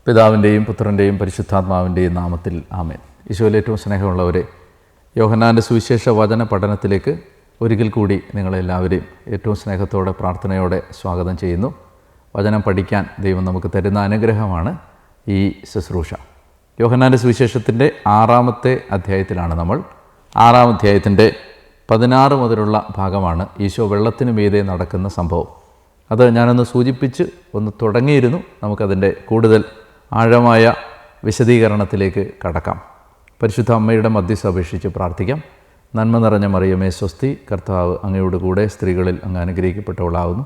പിതാവിൻ്റെയും പുത്രൻ്റെയും പരിശുദ്ധാത്മാവിൻ്റെയും നാമത്തിൽ ആമേൻ. ഈശോയിൽ ഏറ്റവും സ്നേഹമുള്ളവരെ, യോഹന്നാൻ്റെ സുവിശേഷ വചന പഠനത്തിലേക്ക് ഒരിക്കൽ കൂടി നിങ്ങളെല്ലാവരെയും ഏറ്റവും സ്നേഹത്തോടെ പ്രാർത്ഥനയോടെ സ്വാഗതം ചെയ്യുന്നു. വചനം പഠിക്കാൻ ദൈവം നമുക്ക് തരുന്ന അനുഗ്രഹമാണ് ഈ ശുശ്രൂഷ. യോഹന്നാൻ്റെ സുവിശേഷത്തിൻ്റെ 6-ാമത്തെ അധ്യായത്തിലാണ് നമ്മൾ. 6-ാം അധ്യായത്തിൻ്റെ 16 മുതലുള്ള ഭാഗമാണ് ഈശോ വെള്ളത്തിന് മീതെ നടക്കുന്ന സംഭവം. അത് ഞാനൊന്ന് സൂചിപ്പിച്ച് ഒന്ന് തുടങ്ങിയിരുന്നു. നമുക്കതിൻ്റെ കൂടുതൽ ആഴമായ വിശദീകരണത്തിലേക്ക് കടക്കാം. പരിശുദ്ധ അമ്മയുടെ മധ്യസ്ഥ അപേക്ഷിച്ച് പ്രാർത്ഥിക്കാം. നന്മ നിറഞ്ഞ മറിയമേ സ്വസ്തി, കർത്താവ് അങ്ങയുടെ കൂടെ സ്ത്രീകളിൽ അങ്ങ് അനുഗ്രഹിക്കപ്പെട്ടവളാവുന്നു.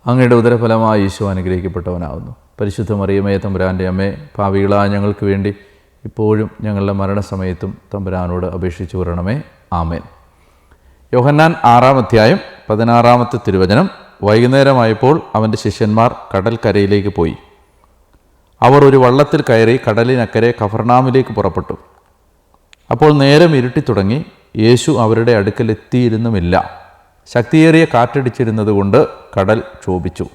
അങ്ങയുടെ ഉദരഫലമായി ഈശോ അനുഗ്രഹിക്കപ്പെട്ടവനാവുന്നു. പരിശുദ്ധ മറിയമേ തമ്പുരാൻ്റെ അമ്മേ, പാപികളായ ഞങ്ങൾക്ക് വേണ്ടി ഇപ്പോഴും ഞങ്ങളുടെ മരണസമയത്തും തമ്പുരാനോട് അപേക്ഷിച്ചു വരണമേ. ആമേൻ. യോഹന്നാൻ 6-ാം അധ്യായം 16-ാമത്തെ തിരുവചനം. വൈകുന്നേരമായപ്പോൾ അവൻ്റെ ശിഷ്യന്മാർ കടൽക്കരയിലേക്ക് പോയി. അവർ ഒരു വള്ളത്തിൽ കയറി കടലിനക്കരെ കഫർനാമിലേക്ക് പുറപ്പെട്ടു. അപ്പോൾ നേരം ഇരുട്ടിത്തുടങ്ങി. യേശു അവരുടെ അടുക്കലെത്തിയിരുന്നുമില്ല. ശക്തിയേറിയ കാറ്റടിച്ചിരുന്നതുകൊണ്ട് കടൽ ക്ഷോഭിച്ചു.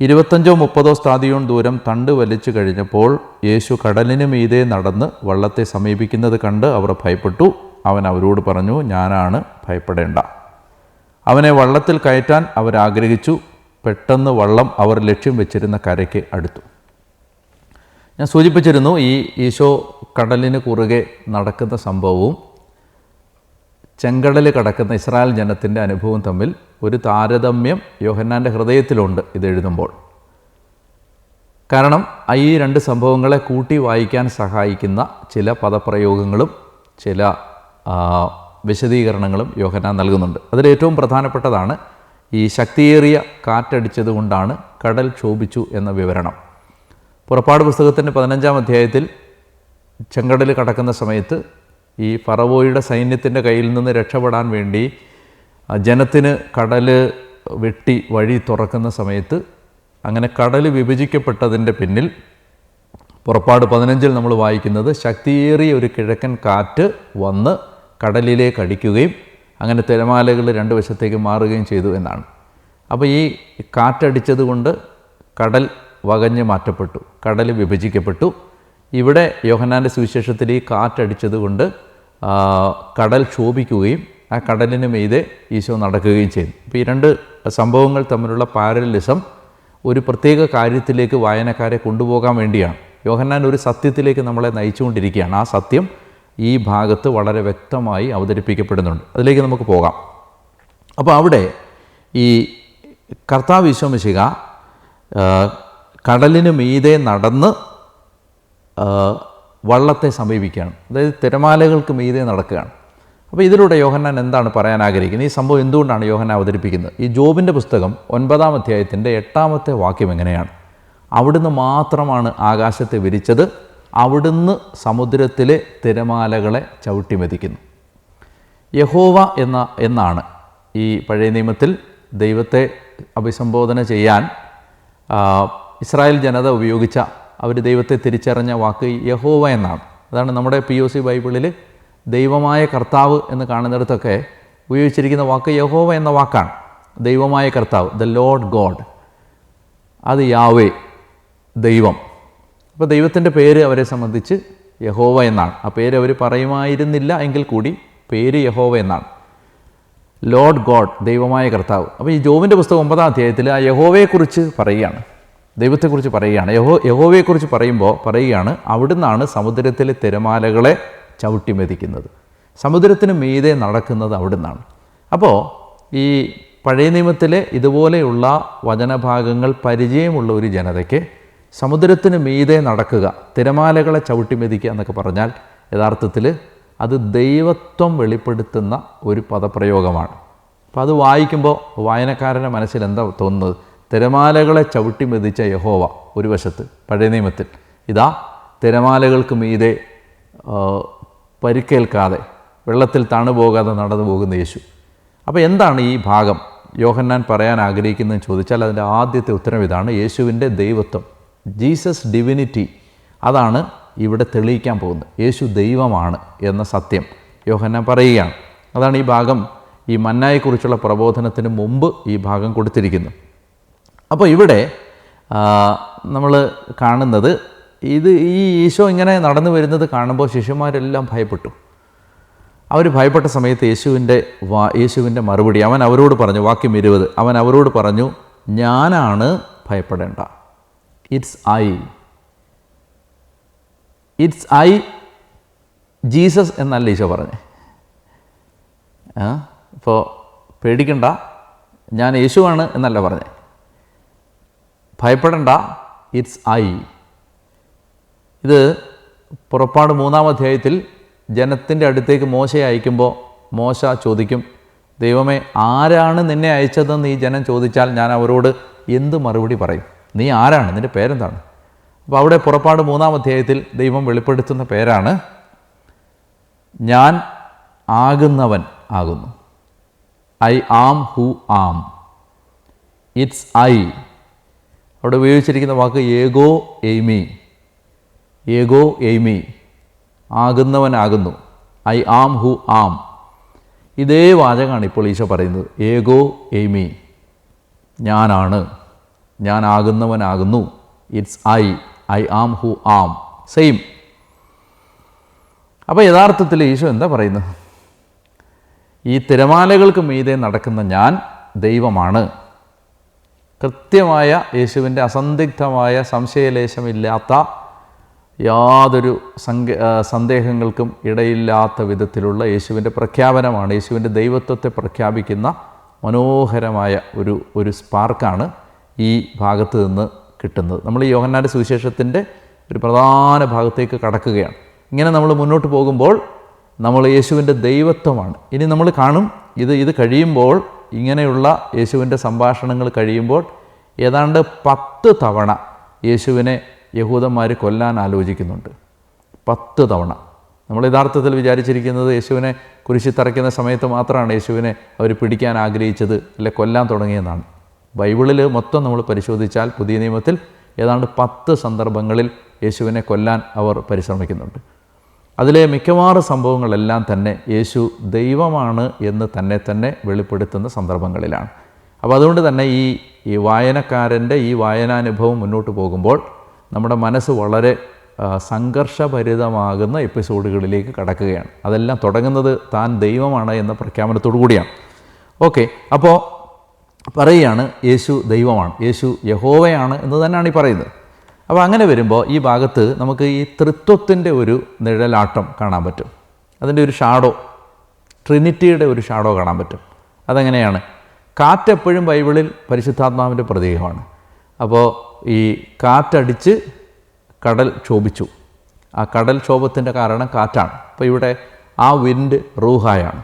25-30 സ്ഥാദിയോൺ ദൂരം തണ്ട് വലിച്ചു കഴിഞ്ഞപ്പോൾ യേശു കടലിന് മീതെ നടന്ന് വള്ളത്തെ സമീപിക്കുന്നത് കണ്ട് അവർ ഭയപ്പെട്ടു. അവൻ അവരോട് പറഞ്ഞു, ഞാനാണ്, ഭയപ്പെടേണ്ട. അവനെ വള്ളത്തിൽ കയറ്റാൻ അവരാഗ്രഹിച്ചു. പെട്ടെന്ന് വള്ളം അവർ ലക്ഷ്യം വെച്ചിരുന്ന കരയ്ക്ക് അടുത്തു. ഞാൻ സൂചിപ്പിച്ചിരുന്നു, ഈ ഈശോ കടലിന് കുറുകെ നടക്കുന്ന സംഭവവും ചെങ്കടൽ കടക്കുന്ന ഇസ്രായേൽ ജനത്തിൻ്റെ അനുഭവവും തമ്മിൽ ഒരു താരതമ്യം യോഹന്നാൻ്റെ ഹൃദയത്തിലുണ്ട് ഇതെഴുതുമ്പോൾ. കാരണം ഈ രണ്ട് സംഭവങ്ങളെ കൂട്ടി വായിക്കാൻ സഹായിക്കുന്ന ചില പദപ്രയോഗങ്ങളും ചില വിശദീകരണങ്ങളും യോഹന്നാൻ നൽകുന്നുണ്ട്. അതിലേറ്റവും പ്രധാനപ്പെട്ടതാണ് ഈ ശക്തിയേറിയ കാറ്റടിച്ചത് കൊണ്ടാണ് കടൽ ക്ഷോഭിച്ചു എന്ന വിവരണം. പുറപ്പാട് പുസ്തകത്തിൻ്റെ 15-ാം അധ്യായത്തിൽ ചെങ്കടൽ കടക്കുന്ന സമയത്ത് ഈ ഫറവോയുടെ സൈന്യത്തിൻ്റെ കയ്യിൽ നിന്ന് രക്ഷപ്പെടാൻ വേണ്ടി ജനത്തിന് കടൽ വെട്ടി വഴി തുറക്കുന്ന സമയത്ത് അങ്ങനെ കടൽ വിഭജിക്കപ്പെട്ടതിൻ്റെ പിന്നിൽ പുറപ്പാട് 15-ൽ നമ്മൾ വായിക്കുന്നത് ശക്തിയേറിയ ഒരു കിഴക്കൻ കാറ്റ് വന്ന് കടലിലേക്ക് അടിക്കുകയും അങ്ങനെ തിരമാലകൾ രണ്ട് വശത്തേക്ക് മാറുകയും ചെയ്തു എന്നാണ്. അപ്പോൾ ഈ കാറ്റടിച്ചത് കൊണ്ട് കടൽ വകഞ്ഞ് മാറ്റപ്പെട്ടു, കടൽ വിഭജിക്കപ്പെട്ടു. ഇവിടെ യോഹന്നാൻ്റെ സുവിശേഷത്തിൽ ഈ കാറ്റടിച്ചത് കൊണ്ട് കടൽ ക്ഷോഭിക്കുകയും ആ കടലിന് മീതെ ഈശോ നടക്കുകയും ചെയ്തു. അപ്പോൾ ഈ രണ്ട് സംഭവങ്ങൾ തമ്മിലുള്ള പാരലലിസം ഒരു പ്രത്യേക കാര്യത്തിലേക്ക് വായനക്കാരെ കൊണ്ടുപോകാൻ വേണ്ടിയാണ്. യോഹന്നാൻ ഒരു സത്യത്തിലേക്ക് നമ്മളെ നയിച്ചുകൊണ്ടിരിക്കുകയാണ്. ആ സത്യം ഈ ഭാഗത്ത് വളരെ വ്യക്തമായി അവതരിപ്പിക്കപ്പെടുന്നുണ്ട്. അതിലേക്ക് നമുക്ക് പോകാം. അപ്പോൾ അവിടെ ഈ കർത്താവ് ഈശോ മിശിഹ കടലിന് മീതെ നടന്ന് വള്ളത്തെ സമീപിക്കുകയാണ്. അതായത് തിരമാലകൾക്ക് മീതെ നടക്കുകയാണ്. അപ്പോൾ ഇതിലൂടെ യോഹന്നാൻ എന്താണ് പറയാൻ ആഗ്രഹിക്കുന്നത്? ഈ സംഭവം എന്തുകൊണ്ടാണ് യോഹന്നാൻ അവതരിപ്പിക്കുന്നത്? ഈ ജോബിൻ്റെ പുസ്തകം 9-ാം അധ്യായത്തിൻ്റെ 8-ാമത്തെ വാക്യം എങ്ങനെയാണ്? അവിടുന്ന് മാത്രമാണ് ആകാശത്തെ വിരിച്ചത്, അവിടുന്ന് സമുദ്രത്തിലെ തിരമാലകളെ ചവിട്ടിമെതിക്കുന്നു. യഹോവ എന്നാണ് ഈ പഴയ നിയമത്തിൽ ദൈവത്തെ അഭിസംബോധന ചെയ്യാൻ ഇസ്രായേൽ ജനത ഉപയോഗിച്ച, അവർ ദൈവത്തെ തിരിച്ചറിഞ്ഞ വാക്ക് യഹോവ എന്നാണ്. അതാണ് നമ്മുടെ POC ബൈബിളിൽ ദൈവമായ കർത്താവ് എന്ന് കാണുന്നിടത്തൊക്കെ ഉപയോഗിച്ചിരിക്കുന്ന വാക്ക് യഹോവ എന്ന വാക്കാണ്. ദൈവമായ കർത്താവ്, ദ ലോർഡ് ഗോഡ്, അത് യാവേ, ദൈവം. അപ്പോൾ ദൈവത്തിൻ്റെ പേര് അവരെ സംബന്ധിച്ച് യഹോവ എന്നാണ്. ആ പേര് അവർ പറയുമായിരുന്നില്ല എങ്കിൽ കൂടി പേര് യഹോവ എന്നാണ്. ലോർഡ് ഗോഡ്, ദൈവമായ കർത്താവ്. അപ്പോൾ ഈ ജോബിൻ്റെ പുസ്തകം 9-ാം അധ്യായത്തിൽ ആ യഹോവയെക്കുറിച്ച് പറയുകയാണ്, ദൈവത്തെക്കുറിച്ച് പറയുകയാണ്. യഹോവയെക്കുറിച്ച് പറയുകയാണ്, അവിടുന്നാണ് സമുദ്രത്തിലെ തിരമാലകളെ ചവിട്ടിമെതിക്കുന്നത്. സമുദ്രത്തിന് മീതെ നടക്കുന്നത് അവിടുന്നാണ്. അപ്പോൾ ഈ പഴയ നിയമത്തിലെ ഇതുപോലെയുള്ള വചനഭാഗങ്ങൾ പരിചയമുള്ള ഒരു ജനതയ്ക്ക് സമുദ്രത്തിന് മീതെ നടക്കുക, തിരമാലകളെ ചവിട്ടിമെതിക്കുക എന്നൊക്കെ പറഞ്ഞാൽ യഥാർത്ഥത്തിൽ അത് ദൈവത്വം വെളിപ്പെടുത്തുന്ന ഒരു പദപ്രയോഗമാണ്. അപ്പോൾ അത് വായിക്കുമ്പോൾ വായനക്കാരൻ്റെ മനസ്സിൽ എന്താ തോന്നുന്നത്? തിരമാലകളെ ചവിട്ടിമെതിച്ച യഹോവ ഒരു വശത്ത് പഴയ നിയമത്തിൽ, ഇതാ തിരമാലകൾക്ക് മീതെ പരിക്കേൽക്കാതെ വെള്ളത്തിൽ തണുപോകാതെ നടന്നു പോകുന്ന യേശു. അപ്പോൾ എന്താണ് ഈ ഭാഗം യോഹന്നാൻ പറയാൻ ആഗ്രഹിക്കുന്നതെന്ന് ചോദിച്ചാൽ അതിൻ്റെ ആദ്യത്തെ ഉത്തരം ഇതാണ്: യേശുവിൻ്റെ ദൈവത്വം, ജീസസ് ഡിവിനിറ്റി, അതാണ് ഇവിടെ തെളിയിക്കാൻ പോകുന്നത്. യേശു ദൈവമാണ് എന്ന സത്യം യോഹന്നാൻ പറയുകയാണ്. അതാണ് ഈ ഭാഗം ഈ മന്നായെക്കുറിച്ചുള്ള പ്രബോധനത്തിന് മുമ്പ് ഈ ഭാഗം കൊടുത്തിരിക്കുന്നത്. അപ്പോൾ ഇവിടെ നമ്മൾ കാണുന്നത്. ഈ ഈശോ ഇങ്ങനെ നടന്നു വരുന്നത് കാണുമ്പോൾ ശിഷ്യന്മാരെല്ലാം ഭയപ്പെട്ടു. അവർ ഭയപ്പെട്ട സമയത്ത് യേശുവിൻ്റെ മറുപടി അവൻ അവരോട് പറഞ്ഞു, വാക്യം 20, അവൻ അവരോട് പറഞ്ഞു, ഞാനാണ്, ഭയപ്പെടേണ്ട. ഇറ്റ്സ് ഐ ജീസസ് എന്നല്ല ഈശോ പറഞ്ഞേ. ഇപ്പോൾ പേടിക്കണ്ട, ഞാൻ യേശുവാണ് എന്നല്ല പറഞ്ഞേ. ഭയപ്പെടേണ്ട, ഇറ്റ്സ് ഐ. ഇത് പുറപ്പാട് 3-ാം അധ്യായത്തിൽ ജനത്തിൻ്റെ അടുത്തേക്ക് മോശയെ അയക്കുമ്പോൾ മോശ ചോദിക്കും, ദൈവമേ, ആരാണ് നിന്നെ അയച്ചതെന്ന് ഈ ജനം ചോദിച്ചാൽ ഞാൻ അവരോട് എന്ത് മറുപടി പറയും? നീ ആരാണ്? നിൻ്റെ പേരെന്താണ്? അപ്പോൾ അവിടെ പുറപ്പാട് 3-ാം അധ്യായത്തിൽ ദൈവം വെളിപ്പെടുത്തുന്ന പേരാണ് ഞാൻ ആകുന്നവൻ ആകുന്നു. I am who am. It's I. അവിടെ ഉപയോഗിച്ചിരിക്കുന്ന വാക്ക് ഏഗോ എയ്മി, ആകുന്നവനാകുന്നു. I am who am. ഇതേ വാചകമാണ് ഇപ്പോൾ ഈശോ പറയുന്നത്. ഏഗോ എയ്മി, ഞാനാണ്, ഞാൻ ആകുന്നവനാകുന്നു. It's I am who am. Same. അപ്പോൾ യഥാർത്ഥത്തിൽ ഈശോ എന്താ പറയുന്നത്? ഈ തിരമാലകൾക്ക് മീതെ നടക്കുന്ന ഞാൻ ദൈവമാണ്. കൃത്യമായ യേശുവിൻ്റെ അസന്ദിഗ്ധമായ സംശയലേശമില്ലാത്ത യാതൊരു സന്ദേഹങ്ങൾക്കും ഇടയില്ലാത്ത വിധത്തിലുള്ള യേശുവിൻ്റെ പ്രഖ്യാപനമാണ്. യേശുവിൻ്റെ ദൈവത്വത്തെ പ്രഖ്യാപിക്കുന്ന മനോഹരമായ ഒരു സ്പാർക്കാണ് ഈ ഭാഗത്ത് നിന്ന് കിട്ടുന്നത്. നമ്മൾ ഈ യോഹന്നാൻ്റെ സുവിശേഷത്തിൻ്റെ ഒരു പ്രധാന ഭാഗത്തേക്ക് കടക്കുകയാണ്. ഇങ്ങനെ നമ്മൾ മുന്നോട്ട് പോകുമ്പോൾ നമ്മൾ യേശുവിൻ്റെ ദൈവത്വമാണ് ഇനി നമ്മൾ കാണും. ഇത് കഴിയുമ്പോൾ, ഇങ്ങനെയുള്ള യേശുവിൻ്റെ സംഭാഷണങ്ങൾ കഴിയുമ്പോൾ ഏതാണ്ട് 10 തവണ യേശുവിനെ യഹൂദന്മാർ കൊല്ലാൻ ആലോചിക്കുന്നുണ്ട്. 10 തവണ. നമ്മൾ യഥാർത്ഥത്തിൽ വിചാരിച്ചിരിക്കുന്നത് യേശുവിനെ കുരിശിൽ തറയ്ക്കുന്ന സമയത്ത് മാത്രമാണ് യേശുവിനെ അവർ പിടിക്കാൻ ആഗ്രഹിച്ചത്, അല്ലെ കൊല്ലാൻ തുടങ്ങിയെന്നാണ്. ബൈബിളിൽ മൊത്തം നമ്മൾ പരിശോധിച്ചാൽ പുതിയ നിയമത്തിൽ ഏതാണ്ട് 10 സന്ദർഭങ്ങളിൽ യേശുവിനെ കൊല്ലാൻ അവർ പരിശ്രമിക്കുന്നുണ്ട്. അതിലെ മിക്കവാറും സംഭവങ്ങളെല്ലാം തന്നെ യേശു ദൈവമാണ് എന്ന് തന്നെ വെളിപ്പെടുത്തുന്ന സന്ദർഭങ്ങളിലാണ്. അപ്പോൾ അതുകൊണ്ട് തന്നെ ഈ വായനക്കാരൻ്റെ ഈ വായനാനുഭവം മുന്നോട്ട് പോകുമ്പോൾ നമ്മുടെ മനസ്സ് വളരെ സംഘർഷഭരിതമാകുന്ന എപ്പിസോഡുകളിലേക്ക് കടക്കുകയാണ്. അതെല്ലാം തുടങ്ങുന്നത് താൻ ദൈവമാണ് എന്ന പ്രഖ്യാപനത്തോടു കൂടിയാണ്. ഓക്കെ, അപ്പോൾ പറയുകയാണ് യേശു ദൈവമാണ്, യേശു യഹോവയാണ് എന്ന് തന്നെയാണ് ഈ പറയുന്നത്. അപ്പോൾ അങ്ങനെ വരുമ്പോൾ ഈ ഭാഗത്ത് നമുക്ക് ഈ തൃത്വത്തിൻ്റെ ഒരു നിഴലാട്ടം കാണാൻ പറ്റും. അതിൻ്റെ ഒരു ഷാഡോ, ട്രിനിറ്റിയുടെ ഒരു ഷാഡോ കാണാൻ പറ്റും. അതെങ്ങനെയാണ്? കാറ്റെപ്പോഴും ബൈബിളിൽ പരിശുദ്ധാത്മാവിൻ്റെ പ്രതീകമാണ്. അപ്പോൾ ഈ കാറ്റടിച്ച് കടൽ ക്ഷോഭിച്ചു. ആ കടൽ ക്ഷോഭത്തിൻ്റെ കാരണം കാറ്റാണ്. അപ്പോൾ ഇവിടെ ആ വിൻഡ് റൂഹായാണ്.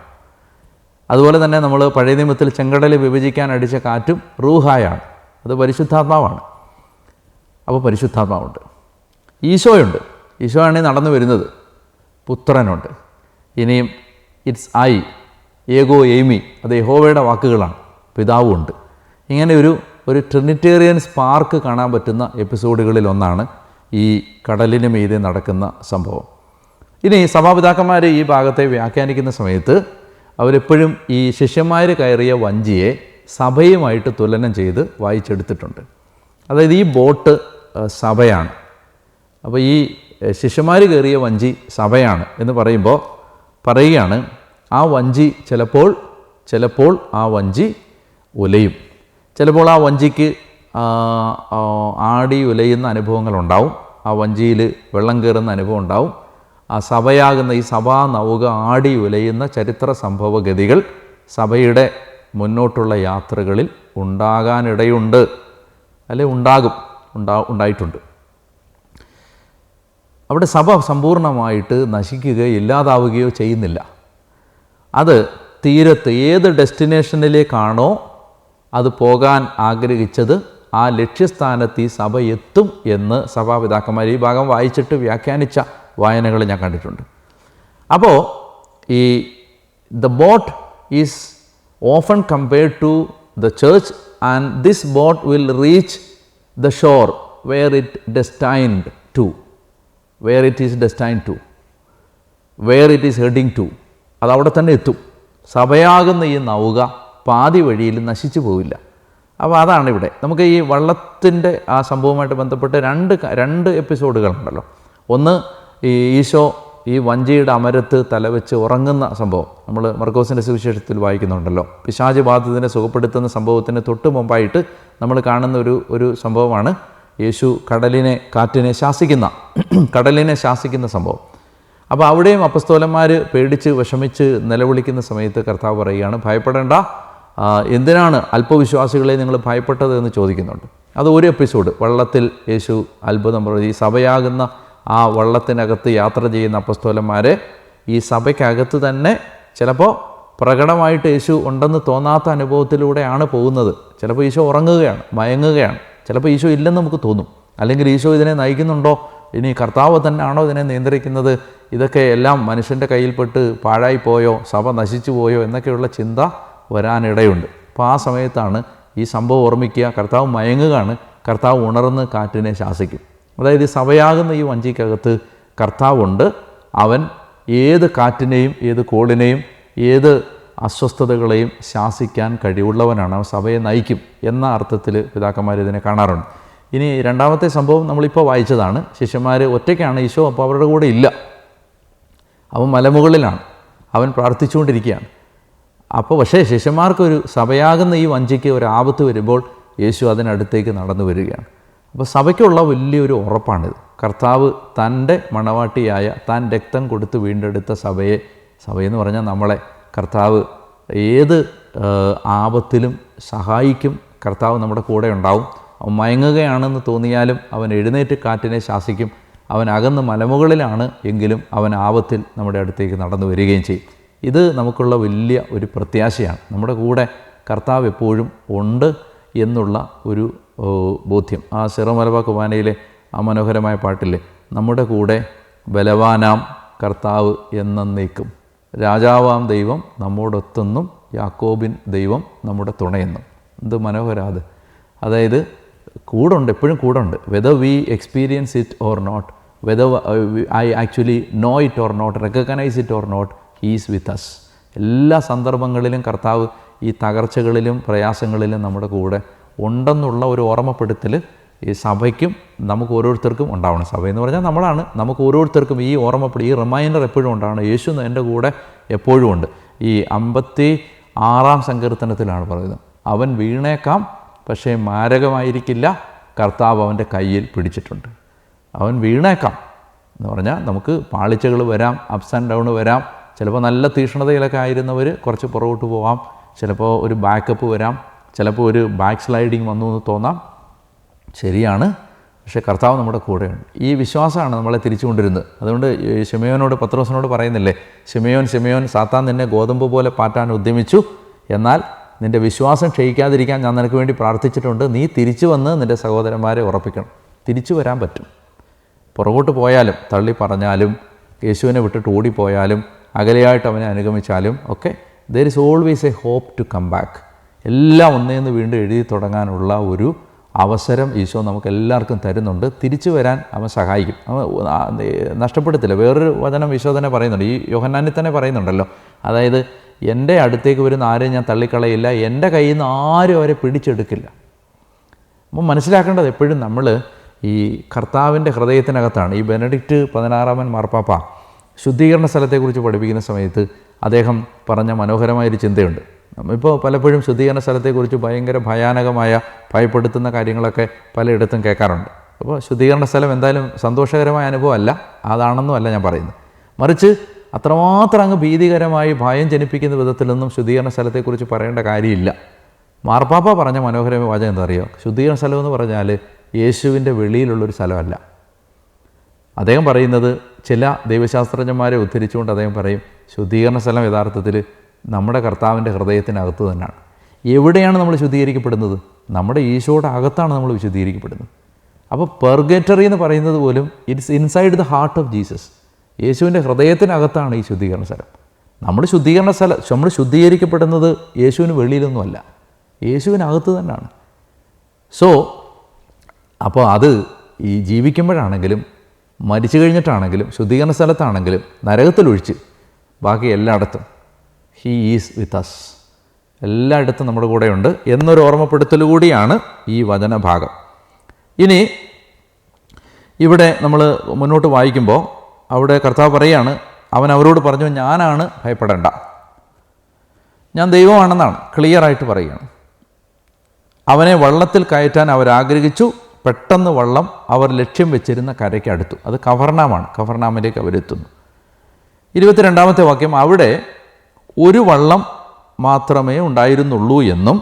അതുപോലെ തന്നെ നമ്മൾ പഴയ നിയമത്തിൽ ചെങ്കടൽ വിഭജിക്കാൻ അടിച്ച കാറ്റും റൂഹായാണ്. അത് പരിശുദ്ധാത്മാവാണ്. അപ്പോൾ പരിശുദ്ധാത്മാവുണ്ട്, ഈശോയുണ്ട്, ഈശോയാണ് നടന്നു വരുന്നത്, പുത്രനുണ്ട്. ഇനിയും ഇറ്റ്സ് ഐ, ഏഗോ എയ്മി, അത് യഹോവയുടെ വാക്കുകളാണ്, പിതാവുമുണ്ട്. ഇങ്ങനെ ഒരു ട്രിനിറ്റേറിയൻ സ്പാർക്ക് കാണാൻ പറ്റുന്ന എപ്പിസോഡുകളിൽ ഒന്നാണ് ഈ കടലിന് മീതെ നടക്കുന്ന സംഭവം. ഇനി സഭാപിതാക്കന്മാർ ഈ ഭാഗത്തെ വ്യാഖ്യാനിക്കുന്ന സമയത്ത് അവരെപ്പോഴും ഈ ശിഷ്യന്മാർ കയറിയ വഞ്ചിയെ സഭയുമായിട്ട് തുലനം ചെയ്ത് വായിച്ചെടുത്തിട്ടുണ്ട്. അതായത് ഈ ബോട്ട് സഭയാണ്. അപ്പോൾ ഈ ശിഷ്യന്മാർ കയറിയ വഞ്ചി സഭയാണ് എന്ന് പറയുകയാണ് ആ വഞ്ചി ചിലപ്പോൾ ആ വഞ്ചി ഉലയും, ചിലപ്പോൾ ആ വഞ്ചിക്ക് ആടി ഉലയുന്ന അനുഭവങ്ങളുണ്ടാവും, ആ വഞ്ചിയിൽ വെള്ളം കയറുന്ന അനുഭവം ഉണ്ടാവും. ആ സഭയാകുന്ന ഈ സഭാ നൗക ആടി ഉലയുന്ന ചരിത്ര സംഭവഗതികൾ സഭയുടെ മുന്നോട്ടുള്ള യാത്രകളിൽ ഉണ്ടാകാനിടയുണ്ട്, അല്ലെ ഉണ്ടായിട്ടുണ്ട്. അവിടെ സഭ സമ്പൂർണ്ണമായിട്ട് നശിക്കുകയോ ഇല്ലാതാവുകയോ ചെയ്യുന്നില്ല. അത് തീരത്ത് ഏത് ഡെസ്റ്റിനേഷനിലേക്കാണോ അത് പോകാൻ ആഗ്രഹിച്ചത് ആ ലക്ഷ്യസ്ഥാനത്ത് ഈ സഭ എത്തും എന്ന് സഭാപിതാക്കന്മാർ ഈ ഭാഗം വായിച്ചിട്ട് വ്യാഖ്യാനിച്ച വായനകൾ ഞാൻ കണ്ടിട്ടുണ്ട്. അപ്പോൾ ഈ the boat is often compared to the church and this boat will reach the shore where it is destined to, where it is heading to, അതവിടെ തന്നെ എത്തും. സഭയാകുന്ന ഈ നൗക പാതി വഴിയിൽ നശിച്ചു പോവില്ല. അപ്പോൾ അതാണ് ഇവിടെ നമുക്ക് ഈ വള്ളത്തിൻ്റെ ആ സംഭവവുമായിട്ട് ബന്ധപ്പെട്ട് രണ്ട് എപ്പിസോഡുകളുണ്ടല്ലോ. ഒന്ന് ഈ ഈശോ ഈ വഞ്ചിയുടെ അമരത്ത് തലവെച്ച് ഉറങ്ങുന്ന സംഭവം നമ്മൾ മർക്കോസിൻ്റെ സുവിശേഷത്തിൽ വായിക്കുന്നുണ്ടല്ലോ. പിശാച് ബാധിതനെ സുഖപ്പെടുത്തുന്ന സംഭവത്തിന് തൊട്ട് മുമ്പായിട്ട് നമ്മൾ കാണുന്ന ഒരു സംഭവമാണ് യേശു കാറ്റിനെ ശാസിക്കുന്ന സംഭവം. അപ്പോൾ അവിടെയും അപ്പസ്തോലന്മാർ പേടിച്ച് വിഷമിച്ച് നിലവിളിക്കുന്ന സമയത്ത് കർത്താവ് പറയുകയാണ്, ഭയപ്പെടേണ്ട, എന്തിനാണ് അല്പവിശ്വാസികളെ നിങ്ങൾ ഭയപ്പെട്ടത് എന്ന് ചോദിക്കുന്നുണ്ട്. അത് ഒരു എപ്പിസോഡ്. വള്ളത്തിൽ യേശു അത്ഭുതം പറഞ്ഞു. ഈ സഭയാകുന്ന ആ വള്ളത്തിനകത്ത് യാത്ര ചെയ്യുന്ന അപ്പസ്തോലന്മാരെ ഈ സഭയ്ക്കകത്ത് തന്നെ ചിലപ്പോൾ പ്രകടമായിട്ട് യേശു ഉണ്ടെന്ന് തോന്നാത്ത അനുഭവത്തിലൂടെയാണ് പോകുന്നത്. ചിലപ്പോൾ ഈശോ ഉറങ്ങുകയാണ്, മയങ്ങുകയാണ്, ചിലപ്പോൾ ഈശോ ഇല്ലെന്ന് നമുക്ക് തോന്നും. അല്ലെങ്കിൽ ഈശോ ഇതിനെ നയിക്കുന്നുണ്ടോ, ഇനി കർത്താവ് തന്നെയാണോ ഇതിനെ നിയന്ത്രിക്കുന്നത്, ഇതൊക്കെ എല്ലാം മനുഷ്യൻ്റെ കയ്യിൽപ്പെട്ട് പാഴായിപ്പോയോ, സഭ നശിച്ചു പോയോ എന്നൊക്കെയുള്ള ചിന്ത വരാനിടയുണ്ട്. അപ്പോൾ ആ സമയത്താണ് ഈ സംഭവം ഓർമ്മിക്കുക. കർത്താവ് മയങ്ങുകയാണ്, കർത്താവ് ഉണർന്ന് കാറ്റിനെ ശാസിക്കും. അതായത് സഭയാകുന്ന ഈ വഞ്ചിക്കകത്ത് കർത്താവുണ്ട്. അവൻ ഏത് കാറ്റിനെയും ഏത് കോളിനെയും ഏത് അസ്വസ്ഥതകളെയും ശാസിക്കാൻ കഴിവുള്ളവനാണ്. അവൻ സഭയെ നയിക്കും എന്ന അർത്ഥത്തിൽ പിതാക്കന്മാർ ഇതിനെ കാണാറുണ്ട്. ഇനി രണ്ടാമത്തെ സംഭവം നമ്മളിപ്പോൾ വായിച്ചതാണ്. ശിഷ്യന്മാർ ഒറ്റയ്ക്കാണ്, ഈശോ അപ്പോൾ അവരുടെ കൂടെ ഇല്ല. അവൻ മലമുകളിലാണ്, അവൻ പ്രാർത്ഥിച്ചുകൊണ്ടിരിക്കുകയാണ്. അപ്പോൾ പക്ഷേ ശിഷ്യന്മാർക്കൊരു സഭയാകുന്ന ഈ വഞ്ചിക്ക് ഒരു ആപത്ത് വരുമ്പോൾ യേശു അതിനടുത്തേക്ക് നടന്നു വരികയാണ്. അപ്പോൾ സഭയ്ക്കുള്ള വലിയൊരു ഉറപ്പാണിത്. കർത്താവ് തൻ്റെ മണവാട്ടിയായ താൻ രക്തം കൊടുത്ത് വീണ്ടെടുത്ത സഭയെന്ന് പറഞ്ഞാൽ നമ്മളെ കർത്താവ് ഏത് ആപത്തിലും സഹായിക്കും. കർത്താവ് നമ്മുടെ കൂടെ ഉണ്ടാവും. അവൻ മയങ്ങുകയാണെന്ന് തോന്നിയാലും അവൻ എഴുന്നേറ്റ് കാറ്റിനെ ശാസിക്കും. അവൻ അകന്ന് മലമുകളിലാണ് എങ്കിലും അവൻ ആപത്തിൽ നമ്മുടെ അടുത്തേക്ക് നടന്നു വരികയും ചെയ്യും. ഇത് നമുക്കുള്ള വലിയ ഒരു പ്രത്യാശയാണ്. നമ്മുടെ കൂടെ കർത്താവ് എപ്പോഴും ഉണ്ട് എന്നുള്ള ഒരു ബോധ്യം. ആ സിറോ മലബാർ കുർബാനയിലെ ആ മനോഹരമായ പാട്ടില്ലേ, നമ്മുടെ കൂടെ ബലവാനാം കർത്താവ് എന്നേക്കും, രാജാവാം ദൈവം നമ്മോടൊത്തെന്നും, യാക്കോബിൻ ദൈവം നമ്മുടെ തുണയെന്നും. എന്ത് മനോഹരം അത്! അതായത് കൂടുണ്ട്, എപ്പോഴും കൂടുണ്ട്. Whether we experience it or not, whether I actually know it or not, recognise it or not, he is with us. എല്ലാ സന്ദർഭങ്ങളിലും കർത്താവ് ഈ തകർച്ചകളിലും പ്രയാസങ്ങളിലും നമ്മുടെ കൂടെ ഉണ്ടെന്നുള്ള ഒരു ഓർമ്മപ്പെടുത്തൽ ഈ സഭയ്ക്കും നമുക്ക് ഓരോരുത്തർക്കും ഉണ്ടാവണം. സഭയെന്ന് പറഞ്ഞാൽ നമ്മളാണ്. നമുക്ക് ഓരോരുത്തർക്കും ഈ ഈ റിമൈൻഡർ എപ്പോഴും ഉണ്ടാവണം. യേശു എൻ്റെ കൂടെ എപ്പോഴും ഉണ്ട്. ഈ 56-ാം സങ്കീർത്തനത്തിലാണ് പറയുന്നത്, അവൻ വീണേക്കാം പക്ഷേ മാരകമായിരിക്കില്ല, കർത്താവ് അവൻ്റെ കയ്യിൽ പിടിച്ചിട്ടുണ്ട്. അവൻ വീണേക്കാം എന്ന് പറഞ്ഞാൽ നമുക്ക് പാളിച്ചകൾ വരാം, അപ്സ് ആൻഡ് ഡൗൺ വരാം. ചിലപ്പോൾ നല്ല തീക്ഷ്ണതയിലൊക്കെ ആയിരുന്നവർ കുറച്ച് പുറകോട്ട് പോവാം, ചിലപ്പോൾ ഒരു ബാക്കപ്പ് വരാം, ചിലപ്പോൾ ഒരു ബാക്ക് സ്ലൈഡിങ് വന്നു എന്ന് തോന്നാം. ശരിയാണ്, പക്ഷേ കർത്താവ് നമ്മുടെ കൂടെയുണ്ട്. ഈ വിശ്വാസമാണ് നമ്മളെ തിരിച്ചു കൊണ്ടിരുന്നത്. അതുകൊണ്ട് ശിമയോനോട്, പത്രോസിനോട് പറയുന്നില്ലേ, ശിമയോൻ സാത്താൻ നിന്നെ ഗോതമ്പ് പോലെ പാറ്റാൻ ഉദ്യമിച്ചു, എന്നാൽ നിൻ്റെ വിശ്വാസം ക്ഷയിക്കാതിരിക്കാൻ ഞാൻ നിനക്ക് വേണ്ടി പ്രാർത്ഥിച്ചിട്ടുണ്ട്. നീ തിരിച്ചു വന്ന് നിൻ്റെ സഹോദരന്മാരെ ഉറപ്പിക്കണം. തിരിച്ചു വരാൻ പറ്റും. പുറകോട്ട് പോയാലും, തള്ളി പറഞ്ഞാലും, യേശുവിനെ വിട്ടിട്ട് ഓടിപ്പോയാലും, അകലെയായിട്ട് അവനെ അനുഗമിച്ചാലും ഒക്കെ there is always a hope to come back. എല്ലാം ഒന്നേന്ന് വീണ്ടും എഴുതി തുടങ്ങാനുള്ള ഒരു അവസരം ഈശോ നമുക്ക് എല്ലാവർക്കും തരുന്നുണ്ട്. തിരിച്ചു വരാൻ അവൻ സഹായിക്കും, അവൻ നഷ്ടപ്പെടുത്തില്ല. വേറൊരു വചനം ഈശോ തന്നെ പറയുന്നുണ്ട്, ഈ യോഹന്നാനിൽ തന്നെ പറയുന്നുണ്ടല്ലോ, അതായത് എൻ്റെ അടുത്തേക്ക് വരുന്ന ആരെയും ഞാൻ തള്ളിക്കളയില്ല, എൻ്റെ കയ്യിൽ നിന്ന് ആരും അവരെ പിടിച്ചെടുക്കില്ല. അപ്പം മനസ്സിലാക്കേണ്ടത് എപ്പോഴും നമ്മൾ ഈ കർത്താവിൻ്റെ ഹൃദയത്തിനകത്താണ്. ഈ ബെനഡിക്റ്റ് 16-ാമൻ മാർപ്പാപ്പ ശുദ്ധീകരണ സ്ഥലത്തെക്കുറിച്ച് പഠിപ്പിക്കുന്ന സമയത്ത് അദ്ദേഹം പറഞ്ഞ മനോഹരമായൊരു ചിന്തയുണ്ട്. ഇപ്പോൾ പലപ്പോഴും ശുദ്ധീകരണ സ്ഥലത്തെക്കുറിച്ച് ഭയങ്കര ഭയാനകമായ ഭയപ്പെടുത്തുന്ന കാര്യങ്ങളൊക്കെ പലയിടത്തും കേൾക്കാറുണ്ട്. അപ്പോൾ ശുദ്ധീകരണ സ്ഥലം എന്തായാലും സന്തോഷകരമായ അനുഭവമല്ല, അതാണെന്നും അല്ല ഞാൻ പറയുന്നത്. മറിച്ച് അത്രമാത്രം അങ്ങ് ഭീതികരമായി ഭയം ജനിപ്പിക്കുന്ന വിധത്തിലൊന്നും ശുദ്ധീകരണ സ്ഥലത്തെക്കുറിച്ച് പറയേണ്ട കാര്യമില്ല. മാർപ്പാപ്പ പറഞ്ഞ മനോഹരമായ വാചകം എന്താ അറിയോ? ശുദ്ധീകരണ സ്ഥലം എന്ന് പറഞ്ഞാൽ യേശുവിൻ്റെ വെളിയിലുള്ളൊരു സ്ഥലമല്ല. അദ്ദേഹം പറയുന്നത്, ചില ദൈവശാസ്ത്രജ്ഞന്മാരെ ഉദ്ധരിച്ചുകൊണ്ട് അദ്ദേഹം പറയും, ശുദ്ധീകരണ സ്ഥലം യഥാർത്ഥത്തിൽ നമ്മുടെ കർത്താവിൻ്റെ ഹൃദയത്തിനകത്ത് തന്നെയാണ്. എവിടെയാണ് നമ്മൾ ശുദ്ധീകരിക്കപ്പെടുന്നത്? നമ്മുടെ ഈശോയുടെ അകത്താണ് നമ്മൾ വിശുദ്ധീകരിക്കപ്പെടുന്നത്. അപ്പോൾ പെർഗേറ്ററി എന്ന് പറയുന്നത് പോലും it's inside the heart of Jesus. യേശുവിൻ്റെ ഹൃദയത്തിനകത്താണ് ഈ ശുദ്ധീകരണ സ്ഥലം. നമ്മൾ ശുദ്ധീകരിക്കപ്പെടുന്നത് യേശുവിന് വെളിയിലൊന്നുമല്ല, യേശുവിനകത്ത് തന്നെയാണ്. അപ്പോൾ അത് ഈ ജീവിക്കുമ്പോഴാണെങ്കിലും മരിച്ചു കഴിഞ്ഞിട്ടാണെങ്കിലും ശുദ്ധീകരണ സ്ഥലത്താണെങ്കിലും നരകത്തിലൊഴിച്ച് ബാക്കി എല്ലായിടത്തും ഹീ ഈസ് വിത്ത് അസ്. എല്ലായിടത്തും നമ്മുടെ കൂടെയുണ്ട് എന്നൊരു ഓർമ്മപ്പെടുത്തൽ കൂടിയാണ് ഈ വചനഭാഗം. ഇനി ഇവിടെ നമ്മൾ മുന്നോട്ട് വായിക്കുമ്പോൾ അവിടെ കർത്താവ് പറയുകയാണ്, അവൻ അവരോട് പറഞ്ഞു, ഞാനാണ്, ഭയപ്പെടേണ്ട, ഞാൻ ദൈവമാണെന്നാണ് ക്ലിയറായിട്ട് പറയുകയാണ്. അവനെ വള്ളത്തിൽ കയറ്റാൻ അവരാഗ്രഹിച്ചു. പെട്ടെന്ന് വള്ളം അവർ ലക്ഷ്യം വെച്ചിരുന്ന കരയ്ക്ക് അടുത്തു. അത് കഫർനാമാണ്. കഫർനാമിലേക്ക് അവരെത്തുന്നു. 22-ാമത്തെ വാക്യം, അവിടെ ഒരു വള്ളം മാത്രമേ ഉണ്ടായിരുന്നുള്ളൂ എന്നും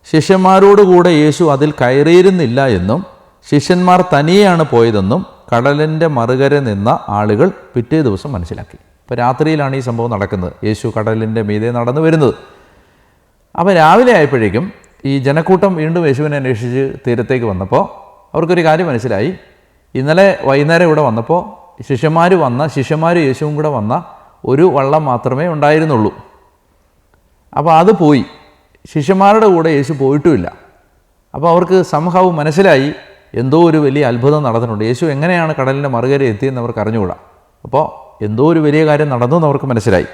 ശിഷ്യന്മാരോടുകൂടെ യേശു അതിൽ കയറിയിരുന്നില്ല എന്നും ശിഷ്യന്മാർ തനിയെയാണ് പോയതെന്നും കടലിൻ്റെ മറുകര നിന്ന ആളുകൾ പിറ്റേ ദിവസം മനസ്സിലാക്കി. ഇപ്പോൾ രാത്രിയിലാണ് ഈ സംഭവം നടക്കുന്നത്. യേശു കടലിൻ്റെ മീതെ നടന്നു വരുന്നത്. അപ്പോൾ രാവിലെ ആയപ്പോഴേക്കും ഈ ജനക്കൂട്ടം വീണ്ടും യേശുവിനെ അന്വേഷിച്ച് തീരത്തേക്ക് വന്നപ്പോൾ അവർക്കൊരു കാര്യം മനസ്സിലായി. ഇന്നലെ വൈകുന്നേരം ഇവിടെ വന്നപ്പോൾ ശിഷ്യന്മാരും യേശുവും കൂടെ വന്ന ഒരു വള്ളം മാത്രമേ ഉണ്ടായിരുന്നുള്ളൂ. അപ്പോൾ അത് പോയി. ശിഷ്യന്മാരുടെ കൂടെ യേശു പോയിട്ടുമില്ല. അപ്പോൾ അവർക്ക് സംഭവം മനസ്സിലായി, എന്തോ ഒരു വലിയ അത്ഭുതം നടന്നിട്ടുണ്ട്. യേശു എങ്ങനെയാണ് കടലിൻ്റെ മറുകര എത്തിയെന്ന് അവർക്ക് അറിഞ്ഞുകൂടാ. അപ്പോൾ എന്തോ ഒരു വലിയ കാര്യം നടന്നു എന്ന് അവർക്ക് മനസ്സിലായി.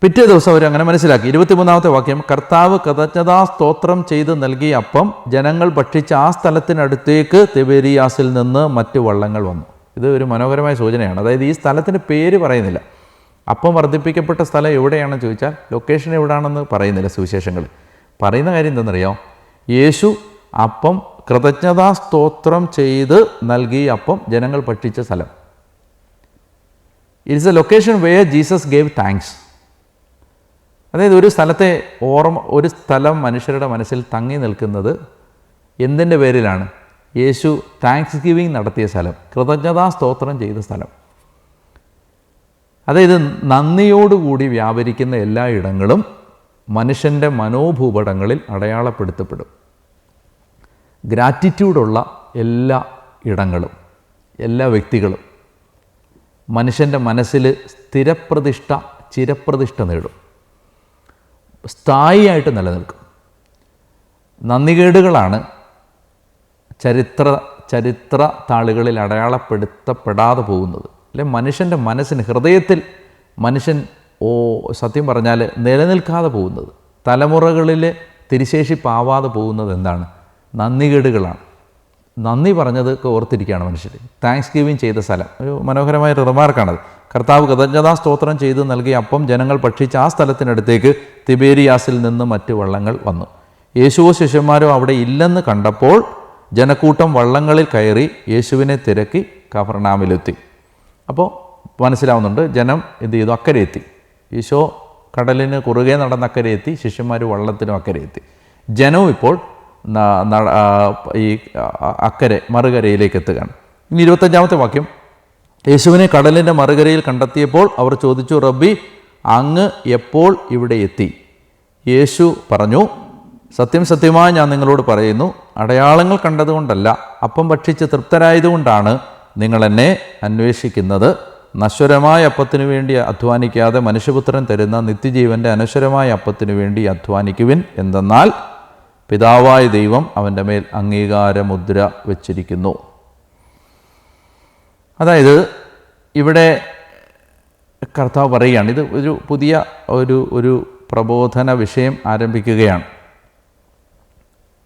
പിറ്റേ ദിവസം അവർ അങ്ങനെ മനസ്സിലാക്കി. 23-ാമത്തെ വാക്യം, കർത്താവ് കൃതജ്ഞതാ സ്തോത്രം ചെയ്ത് നൽകിയ അപ്പം ജനങ്ങൾ ഭക്ഷിച്ച ആ സ്ഥലത്തിനടുത്തേക്ക് തിബേരിയാസിൽ നിന്ന് മറ്റ് വള്ളങ്ങൾ വന്നു. ഇത് ഒരു മനോഹരമായ സൂചനയാണ്. അതായത് ഈ സ്ഥലത്തിൻ്റെ പേര് പറയുന്നില്ല. അപ്പം വർദ്ധിപ്പിക്കപ്പെട്ട സ്ഥലം എവിടെയാണെന്ന് ചോദിച്ചാൽ ലൊക്കേഷൻ എവിടെയാണെന്ന് പറയുന്നില്ല സുവിശേഷങ്ങൾ. പറയുന്ന കാര്യം എന്തെന്നറിയോ? യേശു അപ്പം കൃതജ്ഞതാ സ്തോത്രം ചെയ്ത് നൽകിയ അപ്പം ജനങ്ങൾ ഭക്ഷിച്ച സ്ഥലം. It's a location where Jesus gave thanks. അതായത് ഒരു സ്ഥലം മനുഷ്യരുടെ മനസ്സിൽ തങ്ങി നിൽക്കുന്നത് എന്തിൻ്റെ പേരിലാണ്? യേശു താങ്ക്സ് ഗിവിങ് നടത്തിയ സ്ഥലം, കൃതജ്ഞതാ സ്തോത്രം ചെയ്ത സ്ഥലം. അതായത് നന്ദിയോടുകൂടി വ്യാപരിക്കുന്ന എല്ലാ ഇടങ്ങളും മനുഷ്യൻ്റെ മനോഭൂപടങ്ങളിൽ അടയാളപ്പെടുത്തപ്പെടും. ഗ്രാറ്റിറ്റ്യൂഡുള്ള എല്ലാ ഇടങ്ങളും, എല്ലാ വ്യക്തികളും മനുഷ്യൻ്റെ മനസ്സിൽ ചിരപ്രതിഷ്ഠ നേടും, സ്ഥായിയായിട്ട് നിലനിൽക്കും. നന്ദികേടുകളാണ് ചരിത്ര താളുകളിൽ അടയാളപ്പെടുത്തപ്പെടാതെ പോകുന്നത്. അല്ലെങ്കിൽ മനുഷ്യൻ്റെ മനസ്സിന്, ഹൃദയത്തിൽ മനുഷ്യൻ സത്യം പറഞ്ഞാൽ നിലനിൽക്കാതെ പോകുന്നത്, തലമുറകളിൽ തിരിശേഷിപ്പാവാതെ പോകുന്നത് എന്താണ്? നന്ദികേടുകളാണ്. നന്ദി പറഞ്ഞതൊക്കെ ഓർത്തിരിക്കുകയാണ് മനുഷ്യർ. താങ്ക്സ് ഗിവിങ് ചെയ്ത സ്ഥലം. ഒരു മനോഹരമായ റിമാർക്കാണത്. കർത്താവ് കൃതജ്ഞതാ സ്തോത്രം ചെയ്ത് നൽകിയ അപ്പം ജനങ്ങൾ ഭക്ഷിച്ച ആ സ്ഥലത്തിനടുത്തേക്ക് തിബേരിയാസിൽ നിന്ന് മറ്റ് വള്ളങ്ങൾ വന്നു. യേശുവോ ശിഷ്യന്മാരോ അവിടെ ഇല്ലെന്ന് കണ്ടപ്പോൾ ജനക്കൂട്ടം വള്ളങ്ങളിൽ കയറി യേശുവിനെ തിരക്കി കഫർനാമിലെത്തി. അപ്പോൾ മനസ്സിലാവുന്നുണ്ട്, ജനം എന്ത് ചെയ്തു? അക്കരെ എത്തി. ഈശോ കടലിന് കുറുകെ നടന്ന് അക്കരെ എത്തി, ശിഷ്യന്മാർ വള്ളത്തിനും അക്കരെ എത്തി. ജനവും ഇപ്പോൾ ഈ മറുകരയിലേക്ക് എത്തുകയാണ്. ഇനി 25-ാമത്തെ വാക്യം, യേശുവിനെ കടലിൻ്റെ മറുകരയിൽ കണ്ടെത്തിയപ്പോൾ അവർ ചോദിച്ചു, റബ്ബി, അങ്ങ് എപ്പോൾ ഇവിടെ എത്തി? യേശു പറഞ്ഞു, സത്യം സത്യമായി ഞാൻ നിങ്ങളോട് പറയുന്നു, അടയാളങ്ങൾ കണ്ടതുകൊണ്ടല്ല, അപ്പം ഭക്ഷിച്ച് തൃപ്തരായതുകൊണ്ടാണ് നിങ്ങൾ എന്നെ അന്വേഷിക്കുന്നത്. നശ്വരമായ അപ്പത്തിനു വേണ്ടി അധ്വാനിക്കാതെ മനുഷ്യപുത്രൻ തരുന്ന നിത്യജീവൻ്റെ അനശ്വരമായ അപ്പത്തിനു വേണ്ടി അധ്വാനിക്കുവിൻ. എന്തെന്നാൽ പിതാവായ ദൈവം അവൻ്റെ മേൽ അംഗീകാരമുദ്ര വച്ചിരിക്കുന്നു. അതായത് ഇവിടെ കർത്താവ് പറയുകയാണ്, ഇത് ഒരു പുതിയ ഒരു പ്രബോധന വിഷയം ആരംഭിക്കുകയാണ്.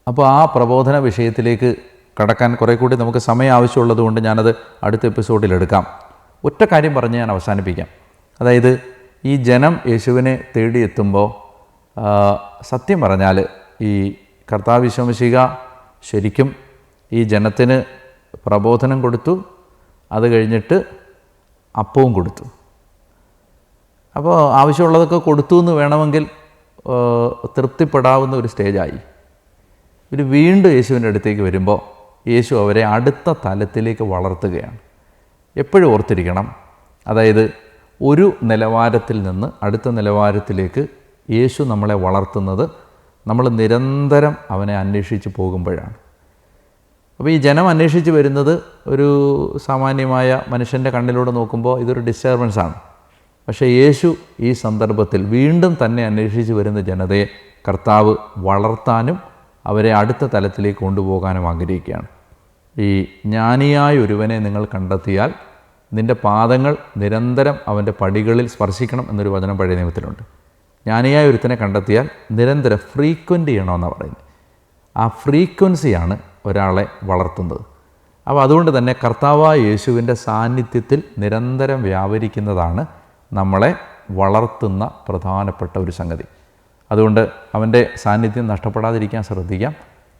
അപ്പോൾ ആ പ്രബോധന വിഷയത്തിലേക്ക് കടക്കാൻ കുറേ കൂടി നമുക്ക് സമയം ആവശ്യമുള്ളത് കൊണ്ട് ഞാനത് അടുത്ത എപ്പിസോഡിൽ എടുക്കാം. ഒറ്റ കാര്യം പറഞ്ഞ് ഞാൻ അവസാനിപ്പിക്കാം. അതായത് ഈ ജനം യേശുവിനെ തേടിയെത്തുമ്പോൾ സത്യം പറഞ്ഞാൽ ഈ കർത്താവ് ഈശോ മിശിഹ ശരിക്കും ഈ ജനത്തിന് പ്രബോധനം കൊടുത്തു, അത് കഴിഞ്ഞിട്ട് അപ്പവും കൊടുത്തു. അപ്പോൾ ആവശ്യമുള്ളതൊക്കെ കൊടുത്തു എന്ന് വേണമെങ്കിൽ തൃപ്തിപ്പെടാവുന്ന ഒരു സ്റ്റേജായി. ഇവർ വീണ്ടും യേശുവിൻ്റെ അടുത്തേക്ക് വരുമ്പോൾ യേശു അവരെ അടുത്ത തലത്തിലേക്ക് വളർത്തുകയാണ്. എപ്പോഴും ഓർത്തിരിക്കണം, അതായത് ഒരു നിലവാരത്തിൽ നിന്ന് അടുത്ത നിലവാരത്തിലേക്ക് യേശു നമ്മളെ വളർത്തുന്നത് നമ്മൾ നിരന്തരം അവനെ അന്വേഷിച്ച് പോകുമ്പോഴാണ്. അപ്പോൾ ഈ ജനം അന്വേഷിച്ച് വരുന്നത് ഒരു സാമാന്യമായ മനുഷ്യൻ്റെ കണ്ണിലൂടെ നോക്കുമ്പോൾ ഇതൊരു ഡിസ്റ്റർബൻസാണ്. പക്ഷേ യേശു ഈ സന്ദർഭത്തിൽ വീണ്ടും തന്നെ അന്വേഷിച്ച് വരുന്ന ജനതയെ കർത്താവ് വളർത്താനും അവരെ അടുത്ത തലത്തിലേക്ക് കൊണ്ടുപോകാനും ആഗ്രഹിക്കുകയാണ്. ഈ ജ്ഞാനിയായ ഒരുവനെ നിങ്ങൾ കണ്ടെത്തിയാൽ നിൻ്റെ പാദങ്ങൾ നിരന്തരം അവൻ്റെ പടികളിൽ സ്പർശിക്കണം എന്നൊരു വചനം പഴയ നിയമത്തിലുണ്ട്. ജ്ഞാനിയായ ഒരുത്തനെ കണ്ടെത്തിയാൽ നിരന്തരം ഫ്രീക്വൻ്റ് ചെയ്യണമെന്നാണ് പറയുന്നത്. ആ ഫ്രീക്വൻസിയാണ് ഒരാളെ വളർത്തുന്നത്. അപ്പോൾ അതുകൊണ്ട് തന്നെ കർത്താവായ യേശുവിൻ്റെ സാന്നിധ്യത്തിൽ നിരന്തരം വ്യാപരിക്കുന്നതാണ് നമ്മളെ വളർത്തുന്ന പ്രധാനപ്പെട്ട ഒരു സംഗതി. അതുകൊണ്ട് അവൻ്റെ സാന്നിധ്യം നഷ്ടപ്പെടാതിരിക്കാൻ ശ്രദ്ധിക്കാം.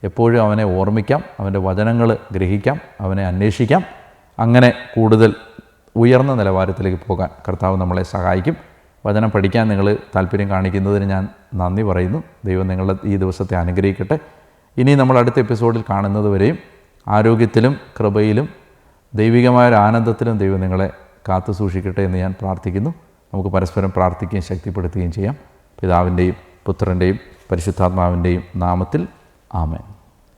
എപ്പോഴും അവനെ ഓർമ്മിക്കാം, അവൻ്റെ വചനങ്ങൾ ഗ്രഹിക്കാം, അവനെ അന്വേഷിക്കാം. അങ്ങനെ കൂടുതൽ ഉയർന്ന നിലവാരത്തിലേക്ക് പോകാൻ കർത്താവ് നമ്മളെ സഹായിക്കും. വചനം പഠിക്കാൻ നിങ്ങൾ താല്പര്യം കാണിക്കുന്നതിന് ഞാൻ നന്ദി പറയുന്നു. ദൈവം നിങ്ങളുടെ ഈ ദിവസത്തെ അനുഗ്രഹിക്കട്ടെ. ഇനി നമ്മൾ അടുത്ത എപ്പിസോഡിൽ കാണുന്നത് വരെയും ആരോഗ്യത്തിലും കൃപയിലും ദൈവികമായൊരു ആനന്ദത്തിലും ദൈവം നിങ്ങളെ കാത്തു സൂക്ഷിക്കട്ടെ എന്ന് ഞാൻ പ്രാർത്ഥിക്കുന്നു. നമുക്ക് പരസ്പരം പ്രാർത്ഥിക്കുകയും ശക്തിപ്പെടുത്തുകയും ചെയ്യാം. പിതാവിൻ്റെയും പുത്രൻ്റെയും പരിശുദ്ധാത്മാവിൻ്റെയും നാമത്തിൽ ആമേൻ.